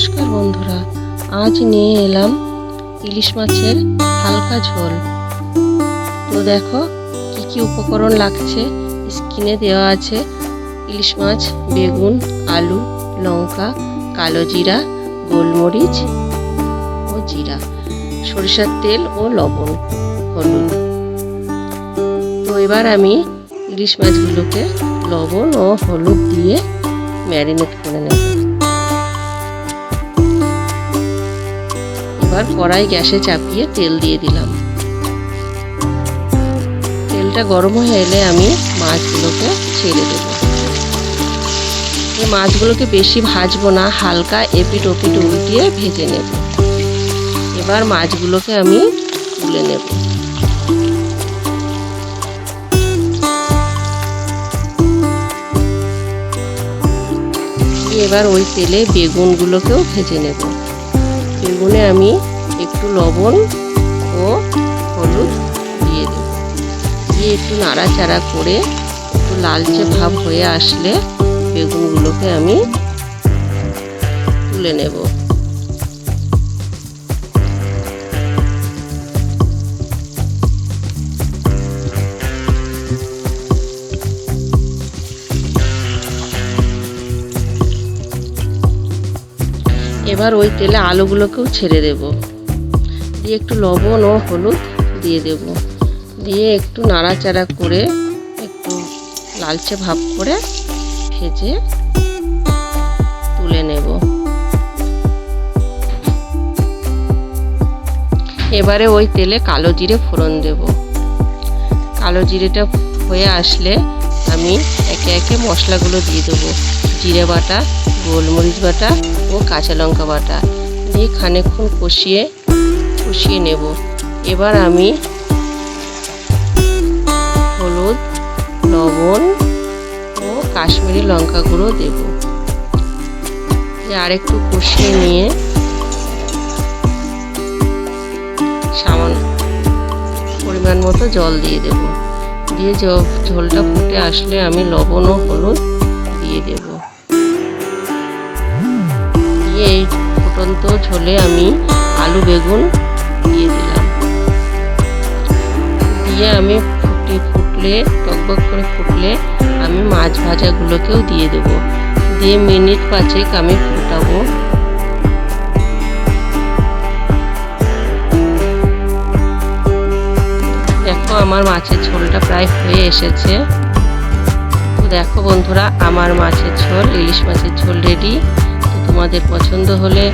নমস্কার বন্ধুরা, আজ নিয়ে এলাম ইলিশ মাছের হালকা ঝোল। তো দেখো কি কি উপকরণ লাগছে, স্ক্রিনে দেওয়া আছে। ইলিশ মাছ, বেগুন, আলু, লঙ্কা, কালো জিরা, গোলমরিচ ও জিরা, সরিষার তেল ও লবণ, হলুদ। তো এবার আমি ইলিশ মাছগুলোকে লবণ ও হলুদ দিয়ে ম্যারিনেট করে নেব। এবার কড়াই গ্যাসে চাপিয়ে তেল দিয়ে দিলাম। তেলটা গরম হয়ে এলে আমি মাছগুলোকে ছেড়ে দেব। এই মাছগুলোকে বেশি ভাজবো না, হালকা এপিট ওপিট উল্টিয়ে ভেজে নেব। এবার মাছগুলোকে আমি তুলে নেব। এবার ওই তেলে বেগুনগুলোকেও ভেজে নেব। বেগুনে আমি একটু লবণ ও হলুদ দিয়ে দেব। দিয়ে একটু নাড়াচাড়া করে একটু লালচে ভাব হয়ে আসলে বেগুনগুলোকে আমি তুলে নেব। এবার ওই তেলে আলুগুলোকেও ছেড়ে দেব। দিয়ে একটু লবণ ও হলুদ দিয়ে দেব। দিয়ে একটু নাড়াচাড়া করে একটু লালচে ভাব করে ভেজে তুলে নেব। এবারে ওই তেলে কালো জিরে ফোড়ন দেব। কালো জিরেটা হয়ে আসলে আমি একে একে মশলাগুলো দিয়ে দেবো। জিরে বাটা, গোলমরিচ বাটা ও কাঁচা লঙ্কা বাটা দিয়ে খানিকক্ষণ কষিয়ে নেব। এবার আমি হলুদ, লবণ ও কাশ্মীরি লঙ্কা গুঁড়ো দেব। আর একটু কষিয়ে নিয়ে সামান্য পরিমাণ মতো জল দিয়ে দেব। দিয়ে ঝোলটা ফুটে আসলে আমি লবণ ও হলুদ দিয়ে দেব। দিয়ে এই ফুটন্ত ঝোলে আমি আলু বেগুন দিয়ে দিলাম। দিয়ে আমি ফুটলে টকবক করে ফুটলে আমি মাছ ভাজাগুলোকেও দিয়ে দেব। দিয়ে মিনিট 5 আমি ফুটাবো। দেখো আমার মাছের ঝোলটা প্রায় হয়ে এসেছে। তো দেখো বন্ধুরা, আমার মাছের ঝোল, ইলিশ মাছের ঝোল রেডি। তো তোমাদের পছন্দ হলে